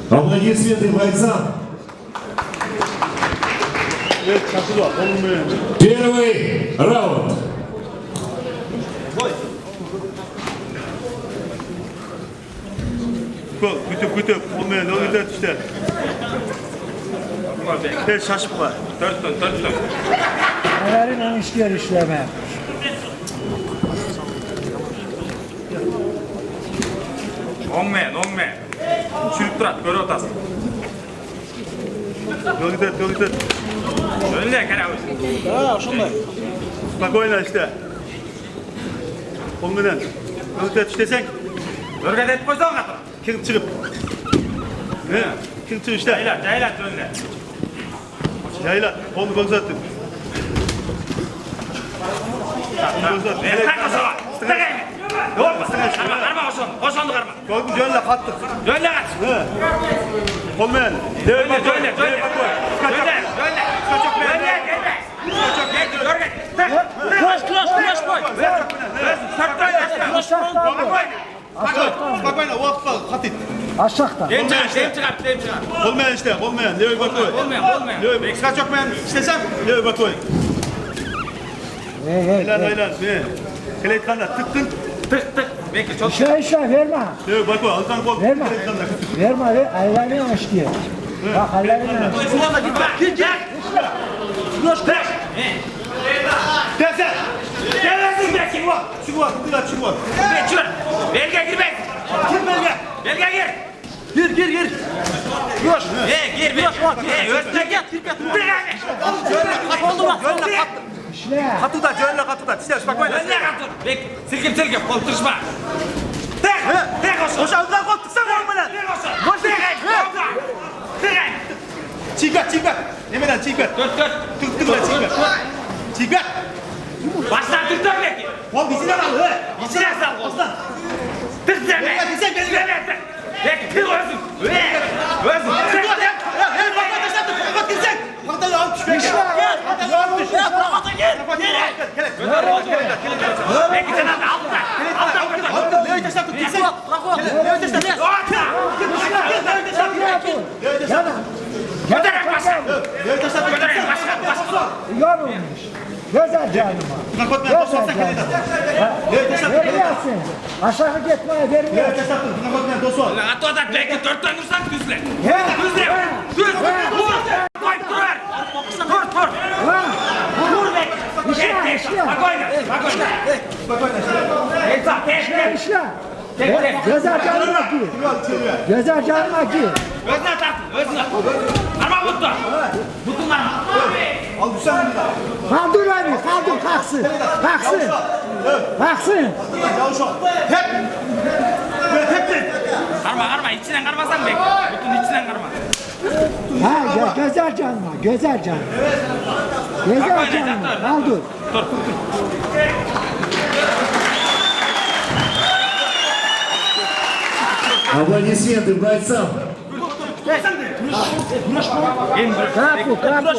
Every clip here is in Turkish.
Аплодисменты бойцам. Первый раунд. Kütüp, olmayan, ne oluyor işte. Ben şaşıp var. Dört dön. Ayarıyla işliyor işleme. Olmayan. Çürük durat, göre otasın. Yol gider. Öyle kere abi. Ha, şunlar. Bak oyna işte. Olmayan. Yol gider işte sen. Örgüt et koysan katır. Kim çıkıp. Ne? Kim çıkıp işte. Caylat önüne. Yayla. Onu bak zaten. Ver tak o zaman. Sıkı gelme. Yok mu? Karma koşandı karma. Gördün jönle kattık. Dönle kat. Olmayan. Dönle. Koş boy. Bak oyna. Vakfa katit. Aşağıda. Dem çıkar. Olmayan işte. Olmayan. Leoy bak oy. Olmayan. Leoy. Ekstra çok ben istesem. Leoy bak oy. Aylan. Ne? Keleyt kanla tıktın. Tık. Bekle çok. İşle verme. Leoy bak oy. Altan kol. Verme. Verme. Ayarıyla işliyor. Bak ayarıyla işliyor. Gir. Koş. Dersen. Gelmesin belki. Çık var. Çık var. Belge gir. Kim belge? Belge gir. Gir. Yoş. Gir. Özne gel. Oldu bak. Jönle kat. İşle. Katıda. Size bak oyna. Önüne katır. Bek. Silkim. Koltırışma. Tek olsun. Koş ağzından koltuk sen olmayan. Tek olsun. Koş. Tek. Çiğkat. Yemeden çiğkat. Dört. Tıktın lan çiğkat. Baştan tıktın belki. Kol dizine al. İçine sal. Aslan. Tık deme. Sen beni Belki tık olsun. Özün. Belki sen Yorulmuş. Güzel canıma. Vermiyorsun. Aşağı gitmeye vermiyorsun. Atı odat belki dört tane vursan düzle. Düzle. Düz. Koy dur. Dur belki. Bak oyna. İşle. Güzel canıma gir. Güzel canıma gir. Özüne tartın. Arma mutlu. Mutlu lan. Al bu sen Kaldır abi. Kalksın. Karma. İçinden karmasan belki. Mutlu'nun içinden karma. Ha, güzel canıma. Güzel canıma. Kaldır. Dur. Аплодисменты бойцам. Kapı.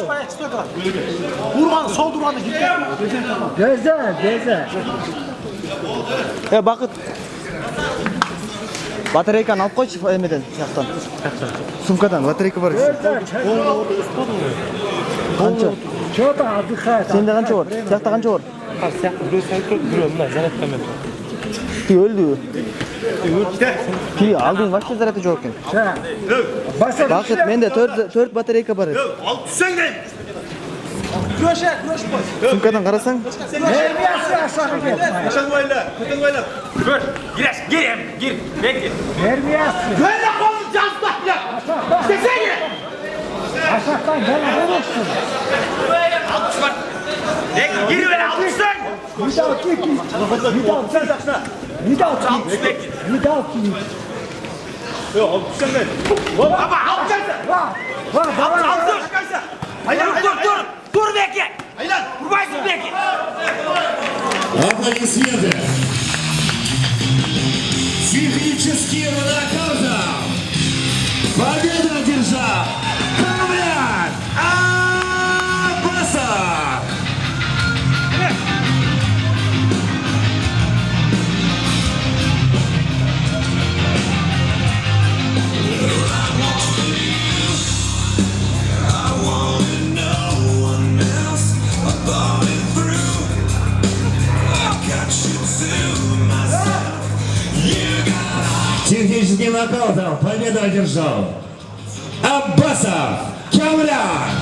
Vurman sol durmanı gitti. Güzel. Bakın. Batareykani alıp koychi emeden siyaqdan. Sumkadan batareyka bor. Qancha? Çok adı Sende qancha bor? Siyaqda qancha bor? Öldü. Ki aldın başka zaratı yok ekan. Bakın mende 4 batareyka bor. Al sen de. Sumkadan qarasang, Vermiyorsun aşağı gitmeye. Aşağı bayla. Kötü bayla. Gir. Bekle. Vermiyorsun. Böyle kol cazda ya. Desene. Aşağıdan gel vurursun. Alkış var. Gir böyle alkışsın. Bir daha git. Sen taksana. Alkış bekle. Bir daha git. Yok al sen de. Baba alkış. Alkış. Hayır. Dur bekle. Hayır. Vurmaysın bekle. Аплодисменты. Технический нокаут. Победу одержал нокаутом победу одержал Аббасов Камран.